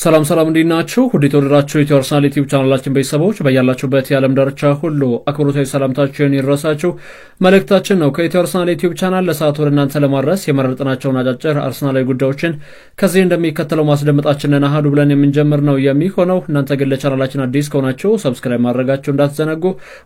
ሰላም እንዴት ናችሁ? ሁሉ የተወደዳችሁ የአርሰናል ዩቲዩብ ቻናላችን ቤተሰቦች በያላችሁበት የዓለም ዳርቻ ሁሉ አክብሮታዊ ሰላምታችንን ይድረሳችሁ መልእክታችን ነው። ከአርሰናል ዩቲዩብ ቻናል ለሰዓቱ ወደ እናንተ ለማድረስ የመረጥናቸውን አጫጭር አርሰናላዊ ጉዳዮችን ከዚህ እንደሚከተለው ማስደመጣችንን አሃዱ ብለን የምንጀምር ነው የሚሆነው። እናንተ ግን ለቻናላችን አዲስ ከሆናችሁ ሰብስክራይብ ማድረጋችሁ እንዳትዘነጉ።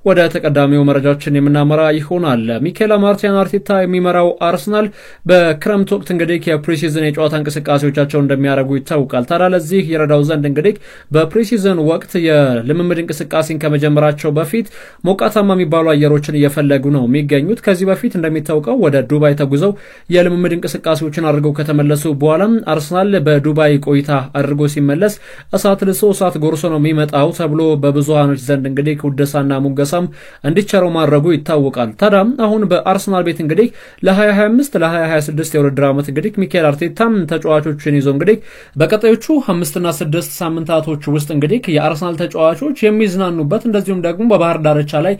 ወደ ተቀዳሚው መረጃችን የምናመራ ይሆናል። ሚኬል አርቴታ የሚመራው አርሰናል በክረምት ወቅት እንግዲህ የፕሪሲዝን የጨዋታ እንቅስቃሴዎቻቸውን እንደሚያደርጉ ይታወቃል። ታዲያ ለዚህ የረዳው ዘንድ እንግዲህ በፕሪሲዝን ወቅት የልምምድ እንቅስቃሴን ከመጀመራቸው በፊት ሞቃታማ የሚባሉ አየሮችን እየፈለጉ ነው የሚገኙት። ከዚህ በፊት እንደሚታወቀው ወደ ዱባይ ተጉዘው የልምምድ እንቅስቃሴዎችን አድርገው ከተመለሱ በኋላ አርሰናል በዱባይ ቆይታ አድርጎ ሲመለስ እሳት ልሶ እሳት ጎርሶ ነው የሚመጣው ተብሎ በብዙሃኖች ዘንድ እንግዲህ ውደሳና ሙገሳም እንዲቸረው ማድረጉ ይታወቃል። ታዲያ አሁን በአርሰናል ቤት እንግዲህ ለ2025 ለ2026 የውድድር ዓመት እንግዲህ ሚኬል አርቴታ ተጫዋቾችን ይዞ እንግዲህ በቀጣዮቹ 5 እና 6 ሳምንታቶች ውስጥ እንግዲህ የአርሰናል ተጫዋቾች የሚዝናኑበት እንደዚሁም ደግሞ በባህር ዳርቻ ላይ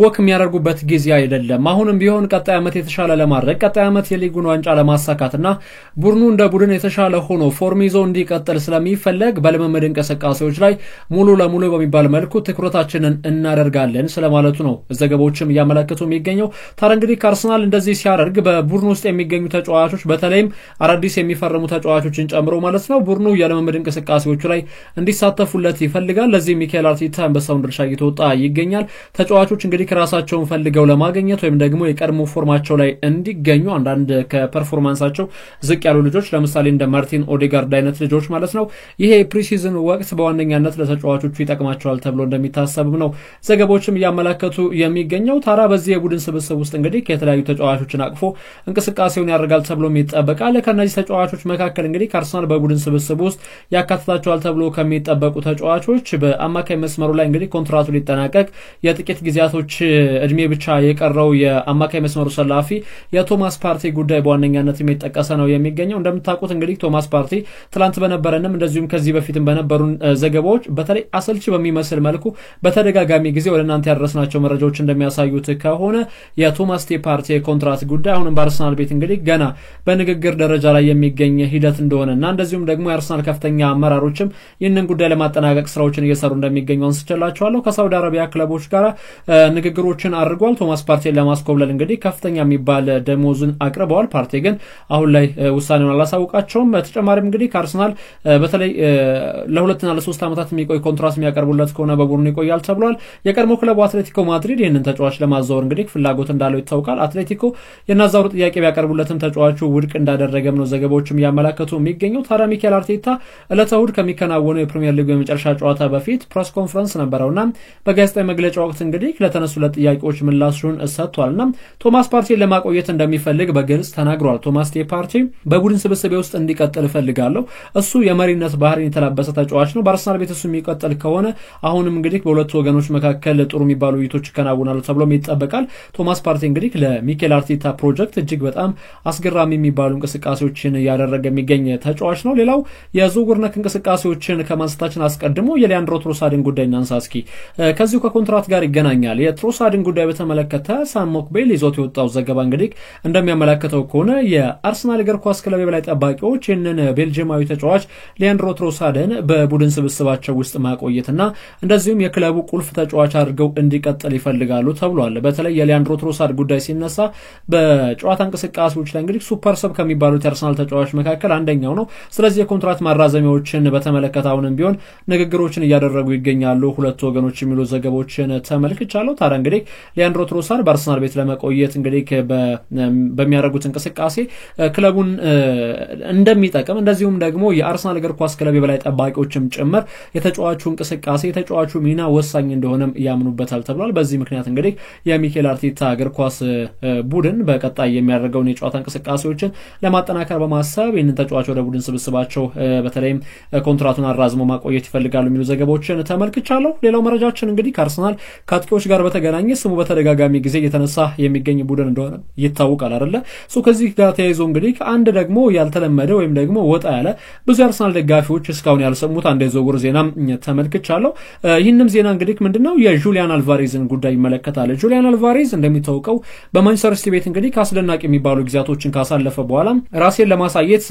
ወክ የሚያደርጉበት ጊዜ አይደለም። አሁንም ቢሆን ቀጣይ ዓመት የተሻለ ለማድረግ ቀጣይ ዓመት የሊጉን ዋንጫ ለማሳካትና ቡድኑ እንደ ቡድን የተሻለ ሆኖ ፎርም ይዞ እንዲቀጥል ስለሚፈለግ በልምምድ እንቅስቃሴዎች ላይ ሙሉ ለሙሉ በሚባል መልኩ ትኩረታችንን እናደርጋለን ስለማለቱ ነው ዘገባዎችም እያመለከቱ የሚገኘው። ታዲያ እንግዲህ አርሰናል እንደዚህ ሲያደርግ በቡድኑ ውስጥ የሚገኙ ተጫዋቾች በተለይም አዳዲስ የሚፈርሙ ተጫዋቾችን ጨምሮ ማለት ነው ቡድኑ የልምምድ እንቅስቃሴዎቹ ላይ እንዲሳተፉለት ይፈልጋል። ለዚህ ሚኬል አርቴታ አንበሳውን ድርሻ እየተወጣ ይገኛል። ተጫዋቾች እንግዲህ ራሳቸውን ፈልገው ለማግኘት ወይም ደግሞ የቀድሞ ፎርማቸው ላይ እንዲገኙ አንዳንድ ከፐርፎርማንሳቸው ዝቅ ያሉ ልጆች ለምሳሌ እንደ ማርቲን ኦዴጋርድ አይነት ልጆች ማለት ነው ይሄ ፕሪሲዝን ወቅት በዋነኛነት ለተጫዋቾቹ ይጠቅማቸዋል ተብሎ እንደሚታሰብም ነው ዘገባዎችም እያመለከቱ የሚገኘው። ታዲያ በዚህ የቡድን ስብስብ ውስጥ እንግዲህ የተለያዩ ተጫዋቾችን አቅፎ እንቅስቃሴውን ያደርጋል ተብሎ ይጠበቃል። ከነዚህ ተጫዋቾች መካከል እንግዲህ አርሰናል በቡድን ስብስብ ውስጥ ያካትታቸዋል ተብሎ ከሚጠበቁ ተጫዋቾች በአማካይ መስመሩ ላይ እንግዲህ ኮንትራቱ ሊጠናቀቅ የጥቂት ጊዜያቶች እድሜ ብቻ የቀረው የአማካይ መስመሩ ሰላፊ የቶማስ ፓርቲ ጉዳይ በዋነኛነት የሚጠቀሰ ነው የሚገኘው። እንደምታውቁት እንግዲህ ቶማስ ፓርቲ ትላንት በነበረንም እንደዚሁም ከዚህ በፊትም በነበሩን ዘገባዎች በተለይ አሰልቺ በሚመስል መልኩ በተደጋጋሚ ጊዜ ወደ እናንተ ያደረስናቸው መረጃዎች እንደሚያሳዩት ከሆነ የቶማስ ፓርቲ ኮንትራት ጉዳይ አሁንም በአርሰናል ቤት እንግዲህ ገና በንግግር ደረጃ ላይ የሚገኝ ሂደት እንደሆነና እንደዚሁም ደግሞ የአርሰናል ከፍተኛ አመራሮችም ይህንን ጉዳይ ለማጠናቀቅ ስራዎችን እየሰሩ እንደሚገኙ አንስቼላችኋለሁ። ከሳውዲ አረቢያ ክለቦች ጋር ንግግሮችን አድርጓል። ቶማስ ፓርቲን ለማስኮብለል እንግዲህ ከፍተኛ የሚባል ደሞዙን አቅርበዋል። ፓርቲ ግን አሁን ላይ ውሳኔውን አላሳውቃቸውም። በተጨማሪም እንግዲህ አርሰናል በተለይ ለ2 እና ለ3 ዓመታት የሚቆይ ኮንትራት የሚያቀርቡለት ከሆነ በቡድኑ ይቆያል ተብሏል። የቀድሞ ክለቡ አትሌቲኮ ማድሪድ ይህንን ተጫዋች ለማዛወር እንግዲህ ፍላጎት እንዳለው ይታወቃል። አትሌቲኮ የናዛውር ጥያቄ ቢያቀርቡለትም ተጫዋቹ ውድቅ እንዳደረገም ነው ዘገባዎችም ያመለከቱ የሚገኘው። ታዲያ ሚኬል አርቴታ ዕለተ እሁድ ከሚከናወነው የፕሪሚየር ሊግ የመጨረሻ ጨዋታ በፊት ፕሬስ ኮንፈረንስ ነበረውና በጋዜጣዊ መግለጫ ወቅት እንግዲህ ለተነሱለት ጥያቄዎች ምላሹን ሰጥቷልና ቶማስ ፓርቲን ለማቆየት እንደሚፈልግ በግልጽ ተናግሯል። ቶማስ ፓርቲ በቡድን ስብስቤ ውስጥ እንዲቀጥል እፈልጋለሁ። እሱ የመሪነት ባህሪን የተላበሰ ተጫዋች ነው። በአርሰናል ቤት እሱ የሚቀጥል ከሆነ አሁንም እንግዲህ በሁለቱ ወገኖች መካከል ጥሩ የሚባሉ ውይይቶች ይከናወናሉ ተብሎም ይጠበቃል። ቶማስ ፓርቲ እንግዲህ ለሚኬል አርቴታ ፕሮጀክት እጅግ በጣም አስገራሚ የሚባሉ እንቅስቃሴዎችን ያደረገ የሚገኝ ተጫዋች ነው። ሌላው የዝውውር ነክ እንቅስቃሴዎችን ከማንሳታችን አስቀድሞ የሊያንድሮ ትሮሳድን ጉዳይ እናንሳ እስኪ። ከዚሁ ከኮንትራት ጋር ይገናኛል። የትሮሳድን ጉዳይ በተመለከተ ሳም ሞክቤል ይዞት የወጣው ዘገባ እንግዲህ እንደሚያመለክተው ከሆነ የአርሰናል እግር ኳስ ክለብ የበላይ ጠባቂዎች ይህንን ቤልጂየማዊ ተጫዋች ሊያንድሮ ትሮሳድን በቡድን ስብስባቸው ውስጥ ማቆየትና እንደዚሁም የክለቡ ቁልፍ ተጫዋች አድርገው እንዲቀጥል ይፈልጋሉ ተብሏል። በተለይ የሊያንድሮ ትሮሳድ ጉዳይ ሲነሳ በጨዋታ እንቅስቃሴዎች ላይ እንግዲህ ሱፐር ሰብ ከሚባሉት የአርሰናል ተጫዋቾች መካከል አንደኛው ነው። ስለዚህ የኮንትራት ማራዘሚያዎችን በተመለከተ አሁንም ቢሆን ንግግሮችን እያደረጉ ይገኛሉ ሁለቱ ወገኖች የሚሉ ዘገባዎችን ተመልክቻለሁ። ታዲያ እንግዲህ ሊያንድሮ ትሮሳድ በአርሰናል ቤት ለመቆየት እንግዲህ በሚያደርጉት እንቅስቃሴ ክለቡን እንደሚጠቅም እንደዚሁም ደግሞ የአርሰናል እግር ኳስ ክለብ የበላይ ጠባቂዎችም ጭምር የተጫዋቹ እንቅስቃሴ የተጫዋቹ ሚና ወሳኝ እንደሆነም ያምኑበታል ተብሏል። በዚህ ምክንያት እንግዲህ የሚኬል አርቴታ እግር ኳስ ቡድን በቀጣይ የሚያደርገውን የጨዋታ እንቅስቃሴዎችን ለማጠናከር በማሰብ ይህንን ተጫዋች ወደ ቡድን ስብስባቸው በተለይም ኮንትራቱን አራዝሞ ማቆየት ይፈልጋሉ የሚሉ ዘገባዎችን ተመልክቻለሁ። ሌላው መረጃችን እንግዲህ ከአርሰናል ከአጥቂዎች ጋር በተገናኘ ስሙ በተደጋጋሚ ጊዜ እየተነሳ የሚገኝ ቡድን እንደሆነ ይታወቃል አይደለ? ከዚህ ጋር ተያይዞ እንግዲህ አንድ ደግሞ ያልተለመደ ወይም ደግሞ ወጣ ያለ ብዙ የአርሰናል ደጋፊዎች እስካሁን ያልሰሙት አንድ የዝውውር ዜና ተመልክቻለሁ። ይህንም ዜና እንግዲህ ምንድነው የጁሊያን አልቫሬዝን ጉዳይ ይመለከታል። ጁሊያን አልቫሬዝ እንደሚታወቀው በማንቸስተር ሲቲ ቤት እንግዲህ አስደናቂ የሚባሉ ጊዜያቶችን ካሳለፈ በኋላ ራሴን ለማሳየት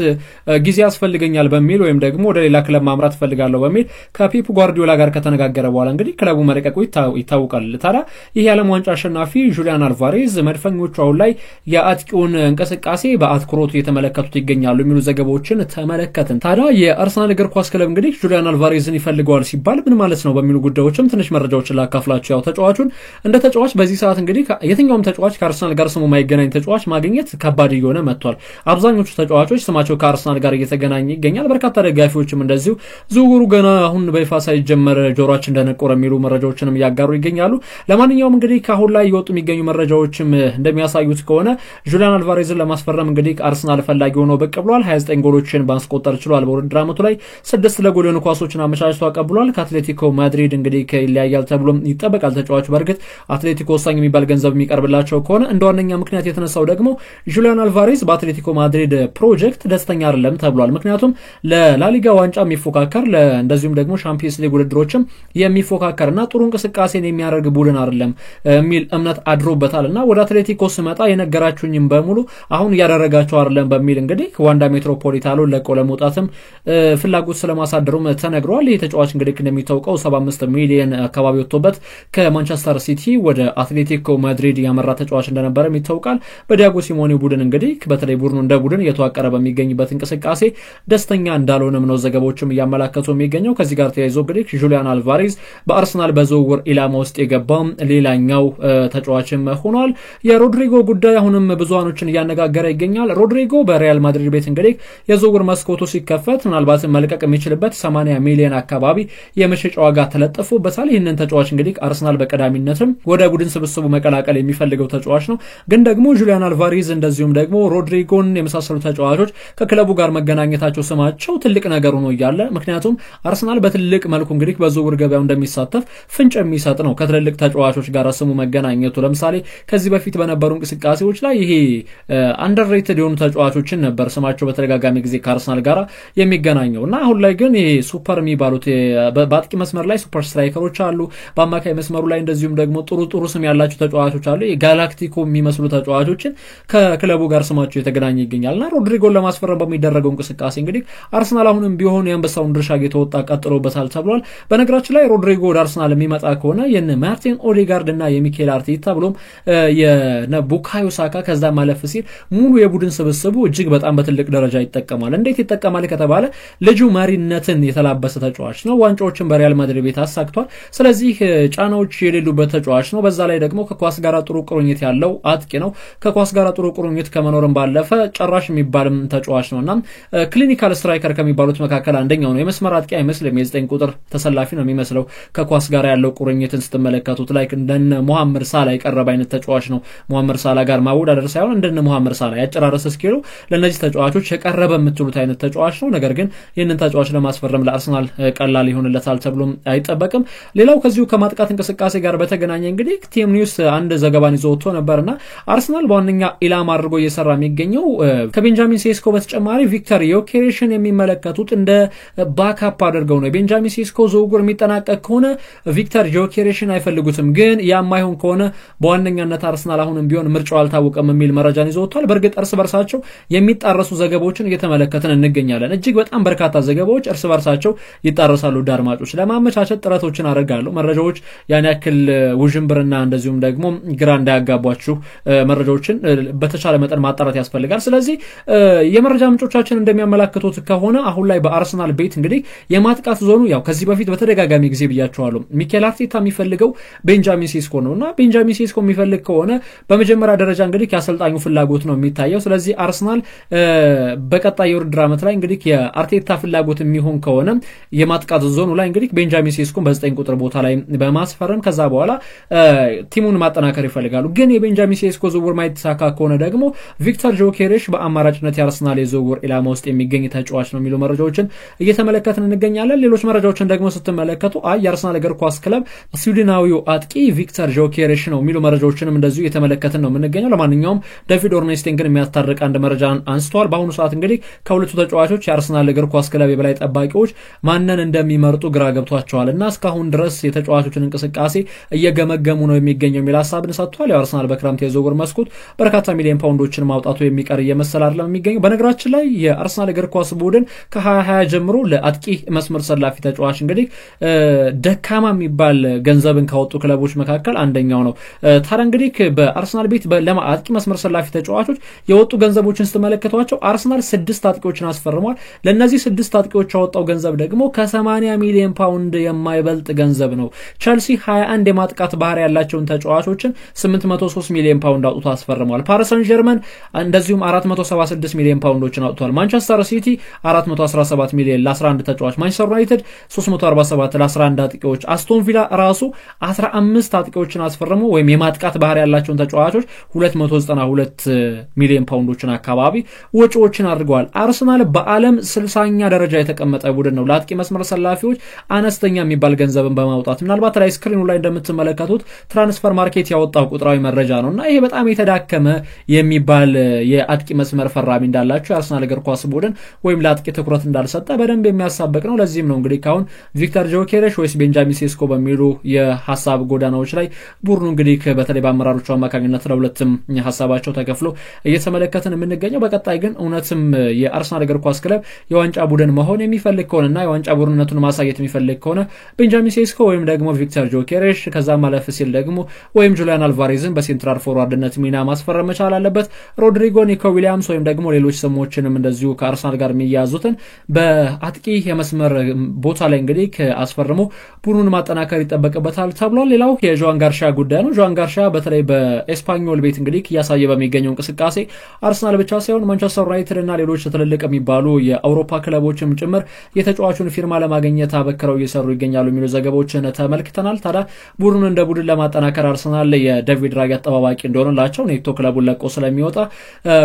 ጊዜ ያስፈልገኛል በሚል ወይም ወይም ደግሞ ወደ ሌላ ክለብ ማምራት ፈልጋለሁ በሚል ከፔፕ ጓርዲዮላ ጋር ከተነጋገረ በኋላ እንግዲህ ክለቡ መለቀቁ ይታወቃል። ታዲያ ይህ የዓለም ዋንጫ አሸናፊ ጁሊያን አልቫሬዝ መድፈኞቹ አሁን ላይ የአጥቂውን እንቅስቃሴ በአትኩሮት እየተመለከቱት ይገኛሉ የሚሉ ዘገባዎችን ተመለከትን። ታዲያ የአርሰናል እግር ኳስ ክለብ እንግዲህ ጁሊያን አልቫሬዝን ይፈልገዋል ሲባል ምን ማለት ነው በሚሉ ጉዳዮችም ትንሽ መረጃዎችን ላካፍላችሁ። ያው ተጫዋቹን እንደ ተጫዋች በዚህ ሰዓት እንግዲህ የትኛውም ተጫዋች ከአርሰናል ጋር ስሙ ማይገናኝ ተጫዋች ማግኘት ከባድ እየሆነ መጥቷል። አብዛኞቹ ተጫዋቾች ስማቸው ከአርሰናል ጋር እየተገናኘ ይገኛል። በርካታ ደጋፊዎችም እንደዚሁ ዝውውሩ ገና አሁን በይፋ ሳይጀመር ጆሮአችን እንደነቆረ የሚሉ መረጃዎችንም እያጋሩ ይገኛሉ። ለማንኛውም እንግዲህ ከአሁን ላይ እየወጡ የሚገኙ መረጃዎችም እንደሚያሳዩት ከሆነ ጁሊያን አልቫሬዝን ለማስፈረም እንግዲህ አርሰናል ፈላጊ ሆኖ ብቅ ብሏል። 29 ጎሎችን ማስቆጠር ችሏል። በውድድር ዓመቱ ላይ 6 ለጎል የሆኑ ኳሶችን አመቻችቶ አቀብሏል። ከአትሌቲኮ ማድሪድ እንግዲህ ይለያያል ተብሎ ይጠበቃል። ተጫዋቹ በእርግጥ አትሌቲኮ ወሳኝ የሚባል ገንዘብ የሚቀርብላቸው ከሆነ እንደ ዋነኛ ምክንያት የተነሳው ደግሞ ጁሊያን አልቫሬዝ በአትሌቲኮ ማድሪድ ፕሮጀክት ደስተኛ አይደለም ተብሏል። ምክንያቱም ለላሊጋ ዋንጫ የሚፎካከር እንደዚሁም ደግሞ ሻምፒየንስ ሊግ ውድድሮችም የሚፎካከርና ጥሩ እንቅስቃሴን የሚያደርግ ቡድን አይደለም የሚል እምነት አድሮበታልና ወደ አትሌቲኮ ስመጣ የነገራችሁኝም በሙሉ አሁን እያደረጋቸው አይደለም በሚል እንግዲህ ዋንዳ ሜትሮፖሊታኖ ለቆ ለመውጣትም ፍላጎት ስለማሳደሩም ተነግሯል። ይህ ተጫዋች እንግዲህ እንደሚታወቀው 75 ሚሊዮን አካባቢ ወጥቶበት ከማንቸስተር ሲቲ ወደ አትሌቲኮ ማድሪድ ያመራ ተጫዋች እንደነበረም ይታወቃል። በዲያጎ ሲሞኔ ቡድን እንግዲህ በተለይ ቡድኑ እንደ ቡድን እየተዋቀረ በሚገኝበት እንቅስቃሴ ደስተኛ እንዳልሆነም ነው ዘገባዎችም እያመላከቱ የሚገኘው። ከዚህ ጋር ተያይዞ እንግዲህ ጁሊያን አልቫሬዝ በአርሰናል በዝውውር ኢላማ ውስጥ የገባው ሌላኛው ተጫዋችም ሆኗል። የሮድሪጎ ጉዳይ አሁንም ብዙሃኖችን እያነጋገረ ይገኛል። ሮድሪጎ በሪያል ማድሪድ ቤት እንግዲህ የዝውውር መስኮቱ ሲከፈት ምናልባት መልቀቅ የሚችልበት 80 ሚሊዮን አካባቢ የመሸጫ ዋጋ ተለጥፎበታል። ይህንን ተጫዋች እንግዲህ አርሰናል በቀዳሚነትም ወደ ቡድን ስብስቡ መቀላቀል የሚፈልገው ተጫዋች ነው። ግን ደግሞ ጁሊያን አልቫሬዝ እንደዚሁም ደግሞ ሮድሪጎን የመሳሰሉ ተጫዋቾች ከክለቡ ጋር መገናኘታቸው ስማቸው ትልቅ ነገር ሆኖ እያለ ምክንያቱም አርሰናል በትልቅ መልኩ እንግዲህ በዝውውር ገበያው እንደሚሳተፍ ፍንጭ የሚሰጥ ነው ከትልልቅ ተጫዋቾች ጋር ስሙ መገናኘቱ። ለምሳሌ ከዚህ በፊት በነበሩ እንቅስቃሴዎች ላይ ይሄ አንደርሬትድ የሆኑ ተጫዋቾችን ነበር ስማቸው በተደጋጋሚ ጊዜ ከአርሰናል ጋር የሚገናኘው እና አሁን ላይ ግን ይሄ ሱፐር የሚባሉት በአጥቂ መስመር ላይ ሱፐር ስትራይከሮች አሉ። በአማካይ መስመሩ ላይ እንደዚሁም ደግሞ ጥሩ ስም ያላቸው ተጫዋቾች አሉ። የጋላክቲኮ የሚመስሉ ተጫዋቾችን ከክለቡ ጋር ስማቸው የተገናኘ ይገኛልና ሮድሪጎን ለማስፈረም በሚደረገው እንቅስቃሴ እንግዲህ አርሰናል አሁንም ቢሆን የአንበሳውን ድርሻ እየተወጣ ቀጥሎበታል ተብሏል። በነገራችን ላይ ሮድሪጎ ወደ አርሰናል የሚመጣ ከሆነ የነ ማርቲን ኦዴጋርድ እና የሚኬል አርቴታ ብሎም የነ ቡካዮ ሳካ ከዛ ማለፍ ሲል ሙሉ የቡድን ስብስቡ እጅግ በጣም በትልቅ ደረጃ ይጠቀማል። እንዴት ይጠቀማል ከተባለ ልጁ መሪነትን የተላበሰ ተጫዋች ነው። ዋንጫዎችን በሪያል ማድሪድ ቤት አሳክቷል። ስለዚህ ጫናዎች የሌሉበት ተጫዋች ነው። በዛ ላይ ደግሞ ከኳስ ጋር ጥሩ ቁርኝት ያለው አጥቂ ነው። ከኳስ ጋር ጥሩ ቁርኝት ከመኖርም ባለፈ ጨራሽ የሚባልም ተጫዋች ነውና ክሊኒካል ስትራይከር ከሚባሉት መካከል አንደኛው ነው። የመስመር አጥቂ አይመስልም፣ የ9 ቁጥር ተሰላፊ ነው የሚመስለው። ከኳስ ጋር ያለው ቁርኝትን ስትመለከቱት ላይ እንደነ ሙሐመድ ሳላ የቀረበ አይነት ተጫዋች ነው። ሙሐመድ ሳላ ጋር ማወዳደር ሳይሆን እንደነ ሙሐመድ ሳላ ያጨራረሰ ስኪሉ ለነዚህ ተጫዋቾች የቀረበ የምትሉት አይነት ተጫዋች ነው። ነገር ግን ይህንን ተጫዋች ለማስፈረም ለአርሰናል ቀላል ይሆንለታል ተብሎም አይጠበቅም። ሌላው ከዚሁ ከማጥቃት እንቅስቃሴ ጋር በተገናኘ እንግዲህ ቲም ኒውስ አንድ ዘገባን ይዞ ወጥቶ ነበርና አርሰናል በዋነኛ ኢላማ አድርጎ እየሰራ የሚገኘው ከቤንጃሚን ሴስኮ በተጨማሪ ቪክተር ዮኬሬሽን የሚመለከቱት እንደ ባካፕ አድርገው ነው። ቤንጃሚን ሴስኮ ዝውውር የሚጠናቀቅ ከሆነ ቪክተር ዮኬሬሽን አይፈልጉትም። ግን ያማይሆን ከሆነ በዋነኛነት አርሰናል አሁንም ቢሆን ምርጫው አልታወቀም የሚል መረጃን ይዞ ወጥቷል። በእርግጥ እርስ በርሳቸው የሚጣረሱ ዘገባዎችን እየተመለከትን እንገኛለን። እጅግ በጣም በርካታ ዘገባዎች እርስ በርሳቸው ይጣረሳሉ። አድማጮች ለማመቻቸት ጥረቶችን አደርጋለሁ። መረጃዎች ያን ያክል ውዥንብርና እንደዚሁም ደግሞ ግራ እንዳያጋቧችሁ መረጃዎችን በተቻለ መጠን ማጣራት ያስፈልጋል። ስለዚህ የመረጃ ምንጮቻችን እንደሚያመላክቱት ከሆነ አሁን ላይ በአርሰናል ቤት እንግዲህ የማጥቃት ዞኑ ያው ከዚህ በፊት በተደጋጋሚ ጊዜ ብያቸዋለሁ ሚኬል አርቴታ የሚፈልገው ቤንጃሚን ሴስኮ ነውና ቤንጃሚን ሴስኮ የሚፈልግ ከሆነ በመጀመሪያ ደረጃ እንግዲህ የአሰልጣኙ ፍላጎት ነው የሚታየው። ስለዚህ አርሰናል በቀጣይ የውድድር ዓመት ላይ እንግዲህ የአርቴታ ፍላጎት የሚሆን ከሆነ የማጥቃት ዞኑ ላይ እንግዲህ ቤንጃሚን ሴስኮን በ9 ቁጥር ቦታ ላይ በማስፈረም ከዛ በኋላ ቲሙን ማጠናከር ይፈልጋሉ። ግን የቤንጃሚን ሴስኮ ዝውውር ማይተሳካ ከሆነ ደግሞ ቪክተር ዮኬሬሽ በአማራጭነት የአርሰናል የዝውውር ኢላማ ውስጥ የሚገኝ ተጫዋች ነው የሚሉ መረጃዎችን እየተመለከትን እንገኛለን። ሌሎች መረጃዎችን ደግሞ ስትመለከቱ የአርሰናል እግር ኳስ ክለብ ስዊድናዊው አጥቂ ቪክተር ዮኬሬሽ ነው የሚሉ መረጃዎችንም እንደዚሁ እየተመለከትን ነው የምንገኘው። ለማንኛውም ዴቪድ ኦርኔስቴን የሚያስታርቅ አንድ መረጃን አንስተዋል። በአሁኑ ሰዓት እንግዲህ ከሁለቱ ተጫዋቾች የአርሰናል እግር ኳስ ክለብ የበላይ ጠባቂዎች ማንን እንደሚመርጡ ግራ ገብቷቸዋል እና እስካሁን ድረስ የተጫዋቾችን እንቅስቃሴ እየገመገሙ ነው የሚገኘው የሚል ሀሳብን ሰጥቷል። የአርሰናል በክረምት የዝውውር መስኮት በርካታ ሚሊዮን ፓውንዶችን ማውጣቱ የሚቀር እየመሰለ አይደለም የሚገኘው። በነገራችን ላይ የአርሰናል እግር ኳስ ቡድን ከ2020 ጀምሮ ለአጥቂ መስመር ሰላፊ ተጫዋች እንግዲህ ደካማ የሚባል ገንዘብን ካወጡ ክለቦች መካከል አንደኛው ነው። ታዲያ እንግዲህ በአርሰናል ቤት ለአጥቂ መስመር ሰላፊ ተጫዋቾች የወጡ ገንዘቦችን ስትመለከቷቸው አርሰናል 6 አጥቂዎችን አስፈርሟል። ለነዚህ 6 አጥቂዎች ያወጣው ገንዘብ ደግሞ ከ80 ሚሊዮን ፓውንድ የማይበልጥ ገንዘብ ነው። ቸልሲ 21 የማጥቃት ባህሪ ያላቸውን ተጫዋቾችን 803 ሚሊዮን ፓውንድ አውጥቶ አስፈርሟል። ፓሪስ ሰን ዠርመን እንደዚሁም 476 ሚሊዮን ፓውንዶችን አውጥቷል። ማንቸስተር ሲቲ 417 ሚሊዮን ለ11 ተጫዋች፣ ማንቸስተር ዩናይትድ 347 ለ11 አጥቂዎች፣ አስቶን ቪላ ራሱ 15 አጥቂዎችን አስፈርሞ ወይም የማጥቃት ባህሪ ያላቸውን ተጫዋቾች 292 ሚሊዮን ፓውንዶችን አካባቢ ወጪዎችን አድርገዋል። አርሰናል በዓለም 60ኛ ደረጃ የተቀመጠ ቡድን ነው ለአጥቂ መስመር ሰላፊዎች አነስተኛ የሚባል ገንዘብን በማውጣት። ምናልባት ላይ ስክሪኑ ላይ እንደምትመለከቱት ትራንስፈር ማርኬት ያወጣው ቁጥራዊ መረጃ ነውና ይሄ በጣም የተዳከመ የሚባል የአጥቂ መስመር ፈራሚ እንዳላቸው የአርሰናል እግር ኳስ ቡድን ወይም ለአጥቂ ትኩረት እንዳልሰጠ በደንብ የሚያሳብቅ ነው። ለዚህም ነው እንግዲህ ካሁን ቪክተር ጆኬሬሽ ወይስ ቤንጃሚን ሴስኮ በሚሉ የሐሳብ ጎዳናዎች ላይ ቡድኑ እንግዲህ በተለይ በአመራሮቹ አማካኝነት ለሁለቱም ሐሳባቸው ተከፍሎ እየተመለከትን የምንገኘው። በቀጣይ ግን እውነትም የአርሰናል እግር ኳስ ክለብ የዋንጫ ቡድን መሆን የሚፈልግ ከሆነና የዋንጫ ቡድንነቱን ማሳየት የሚፈልግ ከሆነ ቤንጃሚን ሴስኮ ወይም ደግሞ ቪክተር ጆኬሬሽ ከዛ ማለፍ ሲል ደግሞ ወይም ጁሊያን አልቫሬዝን በሴንትራል ፎርዋርድነት ሚና ማስፈረም መቻል አለበት። ሮድሪጎ፣ ኒኮ ዊሊያምስ ወይም ደግሞ ሌሎች ስሞችንም እንደዚሁ ከአርሰናል ጋር የሚያዙትን በአጥቂ የመስመር ቦታ ላይ እንግዲህ አስፈርሞ ቡድኑን ማጠናከር ይጠበቅበታል ተብሏል። ሌላው የጆዋን ጋርሻ ጉዳይ ነው። ጆዋን ጋርሻ በተለይ በኤስፓኞል ቤት እንግዲህ እያሳየ በሚገኘው እንቅስቃሴ አርሰናል ብቻ ሳይሆን ማንቸስተር ዩናይትድ እና ሌሎች ትልልቅ የሚባሉ የአውሮፓ ክለቦችም ጭምር የተጫዋቹን ፊርማ ለማግኘት አበክረው እየሰሩ ይገኛሉ የሚሉ ዘገባዎችን ተመልክተናል። ታዲያ ቡድኑን እንደ ቡድን ለማጠናከር አርሰናል የዴቪድ ራያ አጠባባቂ እንደሆነላቸው ኔቶ ክለቡን ለቆ ስለሚወጣ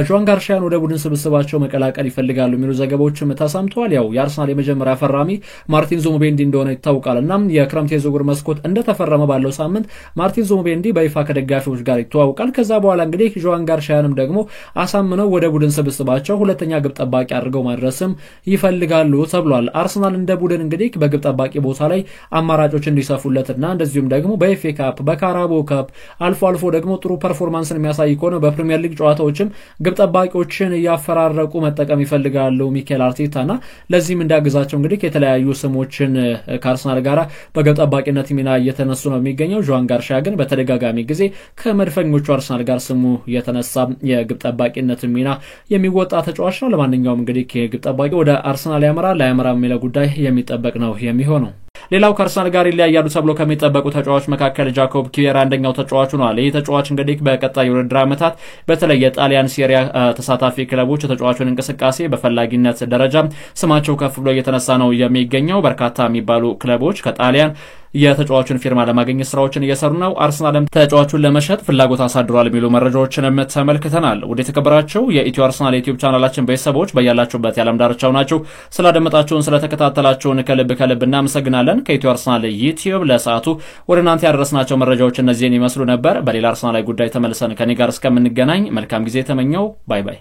ጆዋን ጋርሻን ወደ ቡድን ስብስባቸው መቀላቀል ይፈልጋሉ የሚሉ ዘገባዎችም ተሰምተዋል። ያው የአርሰናል የመጀመሪያ ፈራሚ ማርቲን ዙቢሜንዲ እንደሆነ ይታወቃል። እናም የክረምት የዝውውር መስኮት እንደተፈረመ ባለው ሳምንት ማርቲን ዙቢሜንዲ በይፋ ከደጋፊዎች ጋር ይተዋወቃል። ከዛ በኋላ እንግዲህ ጆዋን ጋርሻንም ደግሞ አሳምነው ወደ ቡድን ስብስባቸው ሁለተኛ ግብ ጠባቂ አድርገው ማድረስም ይፈልጋሉ ተብሏል። አርሰናል እንደ ቡድን እንግዲህ በግብ ጠባቂ ቦታ ላይ አማራጮች እንዲሰፉለትና እንደዚሁም ደግሞ በኤፍኤ ካፕ፣ በካራቦ ካፕ አልፎ አልፎ ደግሞ ጥሩ ፐርፎርማንስን የሚያሳይ ከሆነ በፕሪሚየር ሊግ ጨዋታዎችም ግብ ጠባቂዎችን እያፈራረቁ መጠቀም ይፈልጋሉ ሚኬል አርቴታና ለዚህም እንዳግዛቸው እንግዲህ የተለያዩ ስሞችን ከአርሰናል ጋር በግብ ጠባቂነት ሚና እየተነሱ ነው የሚገኘው። ጆዋን ጋርሻ ግን በተደጋጋሚ ጊዜ ከመድፈኞቹ አርሰናል ጋር ስሙ የተነሳ የግብ ጠባቂነት ሚና የሚወጣ ተጫዋች ነው። ለማንኛውም እንግዲህ የግብ ጠባቂ ወደ አርሰናል ያመራል የሚለው ጉዳይ የሚጠበቅ ነው የሚሆነው። ሌላው ከአርሰናል ጋር ይለያያሉ ተብሎ ከሚጠበቁ ተጫዋቾች መካከል ጃኮብ ኪዌራ አንደኛው ተጫዋች ሆኗል። ይህ ተጫዋች እንግዲህ በቀጣይ የውድድር ዓመታት በተለይ የጣሊያን ሴሪያ ተሳታፊ ክለቦች የተጫዋቹን እንቅስቃሴ በፈላጊነት ደረጃ ስማቸው ከፍ ብሎ እየተነሳ ነው የሚገኘው። በርካታ የሚባሉ ክለቦች ከጣሊያን የተጫዋቹን ፊርማ ለማግኘት ስራዎችን እየሰሩ ነው። አርሰናልም ተጫዋቹን ለመሸጥ ፍላጎት አሳድሯል የሚሉ መረጃዎችንም ተመልክተናል። ወደ ተከበራችሁ የኢትዮ አርሰናል ዩቲዩብ ቻናላችን ቤተሰቦች በያላችሁበት የዓለም ዳርቻው ናችሁ ስላደመጣችሁን ስለተከታተላችሁን ከልብ እናመሰግናለን። ከኢትዮ አርሰናል ዩቲዩብ ለሰዓቱ ወደ እናንተ ያደረስናቸው መረጃዎች እነዚህን ይመስሉ ነበር። በሌላ አርሰናላዊ ጉዳይ ተመልሰን ከኔ ጋር እስከምንገናኝ መልካም ጊዜ ተመኘው። ባይ ባይ።